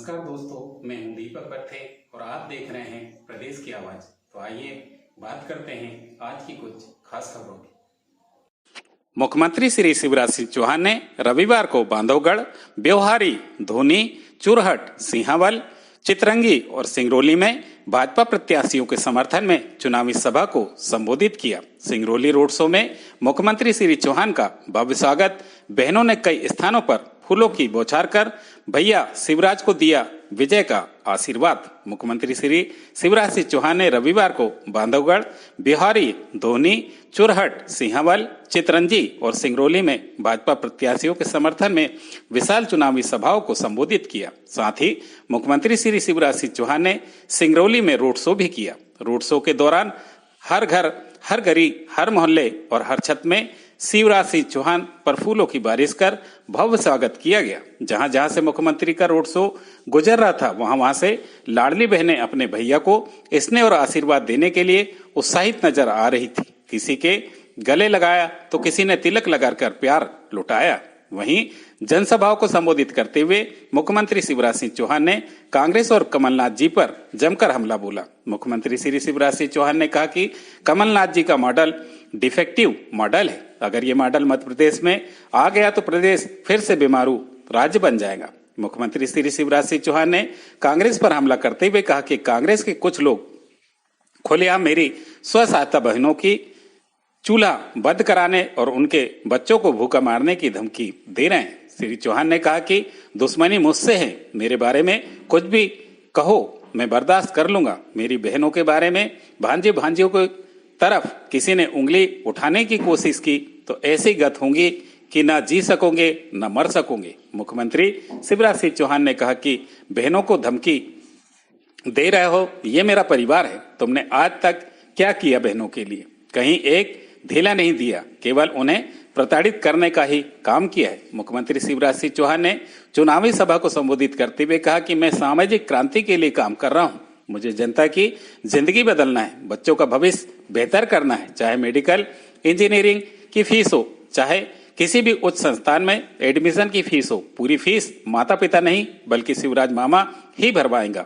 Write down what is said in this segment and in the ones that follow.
नमस्कार दोस्तों, मैं हूं दीपक पत्थे और आप देख रहे हैं प्रदेश की आवाज। तो आइए बात करते हैं आज की कुछ खास खबरों की। मुख्यमंत्री श्री शिवराज सिंह चौहान ने रविवार को बांधवगढ़, ब्योहारी, धोनी, चुरहट, सिंहावल, चितरंगी और सिंगरौली में भाजपा प्रत्याशियों के समर्थन में चुनावी सभा को संबोधित किया। सिंगरौली रोड शो में मुख्यमंत्री श्री चौहान का भव्य स्वागत। बहनों ने कई स्थानों पर फूलों की बौछार कर भैया शिवराज को दिया विजय का आशीर्वाद। मुख्यमंत्री श्री शिवराज सिंह चौहान ने रविवार को बांधवगढ़, बिहारी, धोनी, चुरहट, सिंहावल, चितरंजी और सिंगरौली में भाजपा प्रत्याशियों के समर्थन में विशाल चुनावी सभाओं को संबोधित किया। साथ ही मुख्यमंत्री श्री शिवराज सिंह चौहान ने सिंगरौली में रोड शो भी किया। रोड शो के दौरान हर घर, हर गली, हर मोहल्ले और हर छत में शिवराज सिंह चौहान पर फूलों की बारिश कर भव्य स्वागत किया गया। जहां जहां से मुख्यमंत्री का रोड शो गुजर रहा था, वहां से लाडली बहनें अपने भैया को स्नेह और आशीर्वाद देने के लिए उत्साहित नजर आ रही थी। किसी के गले लगाया तो किसी ने तिलक लगाकर प्यार लुटाया। वहीं जनसभाओं को संबोधित करते हुए मुख्यमंत्री शिवराज सिंह चौहान ने कांग्रेस और कमलनाथ जी पर जमकर हमला बोला। मुख्यमंत्री श्री शिवराज सिंह चौहान ने कहा कि कमलनाथ जी का मॉडल डिफेक्टिव मॉडल है। अगर ये मॉडल मध्य प्रदेश में आ गया तो प्रदेश फिर से बीमारू राज्य बन जाएगा। मुख्यमंत्री श्री शिवराज सिंह चौहान ने कांग्रेस पर हमला करते हुए कहा कि कांग्रेस के कुछ लोग खुलेआम मेरी स्व सहायता बहनों की चूल्हा बंद कराने और उनके बच्चों को भूखा मारने की धमकी दे रहे हैं। श्री चौहान ने कहा कि दुश्मनी मुझसे है, मेरे बारे में कुछ भी कहो मैं बर्दाश्त कर लूंगा। मेरी बहनों के बारे में भांजे भांजियों की तरफ किसी ने उंगली उठाने की कोशिश की तो ऐसी गत होंगी कि ना जी सकोगे न मर सकोगे। मुख्यमंत्री शिवराज सिंह चौहान ने कहा कि बहनों को धमकी दे रहे हो, ये मेरा परिवार है। तुमने आज तक क्या किया बहनों के लिए? कहीं एक ढीला नहीं दिया, केवल उन्हें प्रताड़ित करने का ही काम किया है। मुख्यमंत्री शिवराज सिंह चौहान ने चुनावी सभा को संबोधित करते हुए कहा कि मैं सामाजिक क्रांति के लिए काम कर रहा हूं। मुझे जनता की जिंदगी बदलना है, बच्चों का भविष्य बेहतर करना है। चाहे मेडिकल इंजीनियरिंग की फीस हो, चाहे किसी भी उच्च संस्थान में एडमिशन की फीस हो, पूरी फीस माता पिता नहीं बल्कि शिवराज मामा ही भरवाएंगा।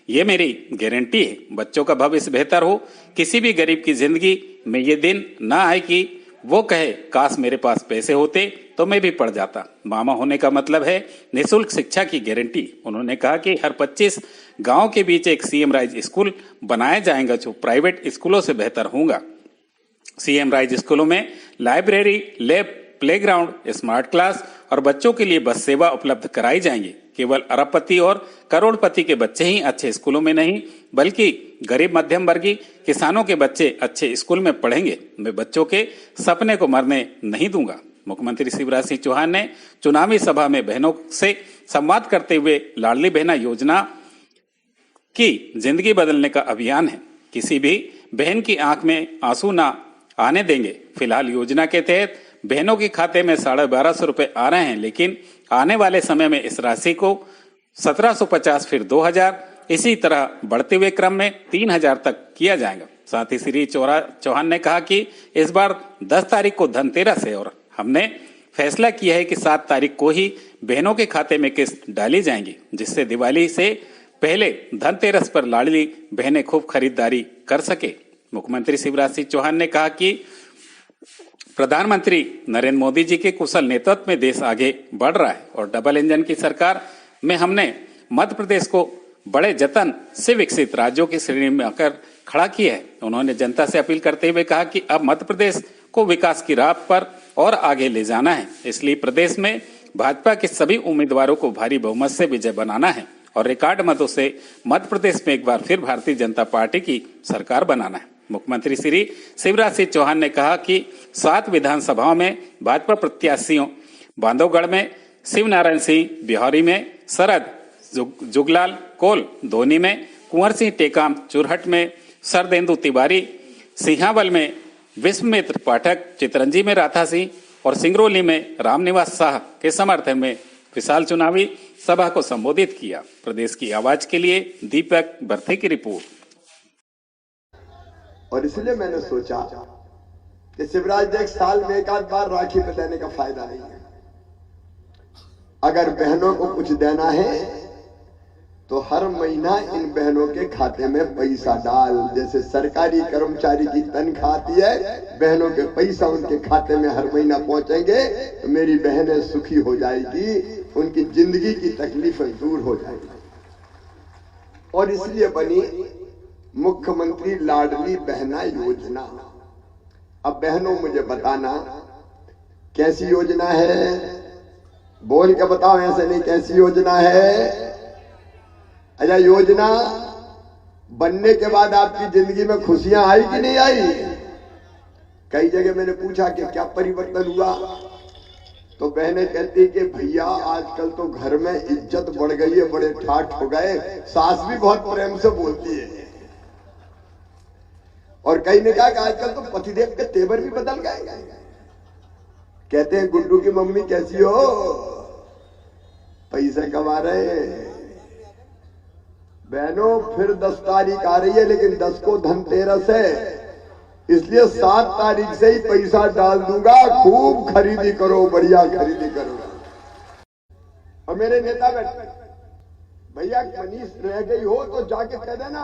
ये मेरी गारंटी है। बच्चों का भविष्य बेहतर हो, किसी भी गरीब की जिंदगी में ये दिन ना आए कि वो कहे काश मेरे पास पैसे होते तो मैं भी पढ़ जाता। मामा होने का मतलब है निःशुल्क शिक्षा की गारंटी। उन्होंने कहा कि हर 25 गांव के बीच एक सीएम राइज स्कूल बनाया जाएगा जो प्राइवेट स्कूलों से बेहतर होगा। सीएम राइज स्कूलों में library, lab, playground, smart class और बच्चों के लिए बस सेवा उपलब्ध कराई जाएंगी। केवल अरबपति और करोड़पति के बच्चे ही अच्छे स्कूलों में नहीं बल्कि गरीब मध्यम वर्गीय किसानों के बच्चे अच्छे स्कूल में पढ़ेंगे। मैं बच्चों के सपने को मरने नहीं दूंगा। मुख्यमंत्री शिवराज सिंह चौहान ने चुनावी सभा में बहनों से संवाद करते हुए लाडली बहना योजना की जिंदगी बदलने का अभियान है, किसी भी बहन की आंख में आंसू ना आने देंगे। फिलहाल योजना के तहत बहनों के खाते में 1250 रुपए आ रहे हैं, लेकिन आने वाले समय में इस राशि को 1750 फिर 2000 इसी तरह बढ़ते हुए क्रम में 3000 तक किया जाएगा। साथ ही श्री चौहान ने कहा कि इस बार 10 तारीख को धनतेरस है और हमने फैसला किया है कि 7 तारीख को ही बहनों के खाते में किस्त डाली जाएंगी, जिससे दिवाली से पहले धनतेरस पर लाडली बहनें खूब खरीदारी कर सके। मुख्यमंत्री शिवराज सिंह चौहान ने कहा कि प्रधानमंत्री नरेंद्र मोदी जी के कुशल नेतृत्व में देश आगे बढ़ रहा है और डबल इंजन की सरकार में हमने मध्य प्रदेश को बड़े जतन से विकसित राज्यों की श्रेणी में आकर खड़ा किया है। उन्होंने जनता से अपील करते हुए कहा कि अब मध्य प्रदेश को विकास की राह पर और आगे ले जाना है, इसलिए प्रदेश में भाजपा के सभी उम्मीदवारों को भारी बहुमत से विजय बनाना है और रिकॉर्ड मतों से मध्य प्रदेश में एक बार फिर भारतीय जनता पार्टी की सरकार बनाना है। मुख्यमंत्री श्री शिवराज सिंह चौहान ने कहा कि 7 विधानसभाओं में भाजपा प्रत्याशियों बांधवगढ़ में शिवनारायण सिंह, बिहारी में शरद जुगलाल कोल, धोनी में कुंवर सिंह टेकाम, चुरहट में शरदेंदु तिवारी, सिंहावल में विश्वमित्र पाठक, चितरंजी में राधा सिंह और सिंगरौली में रामनिवास शाह के समर्थन में विशाल चुनावी सभा को संबोधित किया। प्रदेश की आवाज के लिए दीपक बर्थे की रिपोर्ट। और इसलिए मैंने सोचा कि शिवराज देख, साल में एक आध बार राखी पे देने का फायदा नहीं है। अगर बहनों को कुछ देना है तो हर महीना इन बहनों के खाते में पैसा डाल। जैसे सरकारी कर्मचारी की तनख्वाह आती है, बहनों के पैसा उनके खाते में हर महीना पहुंचेंगे तो मेरी बहनें सुखी हो जाएगी, उनकी जिंदगी की तकलीफें दूर हो जाएगी। और इसलिए बनी मुख्यमंत्री लाडली बहना योजना। अब बहनों मुझे बताना कैसी योजना है, बोल के बताओ, ऐसे नहीं कैसी योजना है। अच्छा, योजना बनने के बाद आपकी जिंदगी में खुशियां आई कि नहीं आई? कई जगह मैंने पूछा कि क्या परिवर्तन हुआ, तो बहनें कहती कि भैया आजकल तो घर में इज्जत बढ़ गई है, बड़े ठाठ हो गए, सास भी बहुत प्रेम से बोलती है। और कई ने कहा कि आजकल तो पतिदेव के तेवर भी बदल गए। कहते हैं गुड्डू की मम्मी कैसी हो, पैसे कमा रहे हैं। बहनों फिर 10 तारीख आ रही है, लेकिन 10 को धनतेरस है, इसलिए 7 तारीख से ही पैसा डाल दूंगा, खूब खरीदी करो, बढ़िया खरीदी करो। और मेरे नेता बैठे, भैया मनीष रह गई हो तो जाके कह देना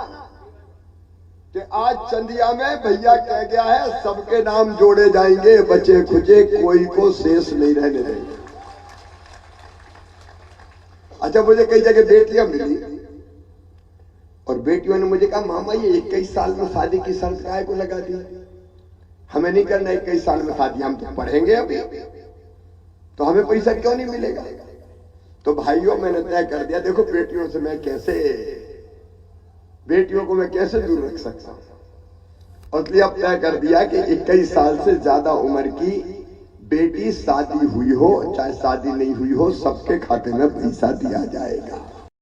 कि आज चंदिया में भैया कह गया है सबके नाम जोड़े जाएंगे, बचे खुचे कोई को शेष नहीं रहने देंगे। अच्छा, मुझे कई जगह बेटियां मिली और बेटियों ने मुझे कहा मामा ये 21 साल में शादी की शर्त काहे को लगा दी, हमें नहीं करना 21 साल में शादी, हम तो पढ़ेंगे अभी, तो हमें पैसा क्यों नहीं मिलेगा। तो भाइयों मैंने तय कर दिया, देखो बेटियों से मैं कैसे, बेटियों को मैं कैसे दूर रख सकता हूं, और इसलिए अब तय कर दिया कि 21 साल से ज्यादा उम्र की बेटी शादी हुई हो चाहे शादी नहीं हुई हो, सबके खाते में पैसा दिया जाएगा।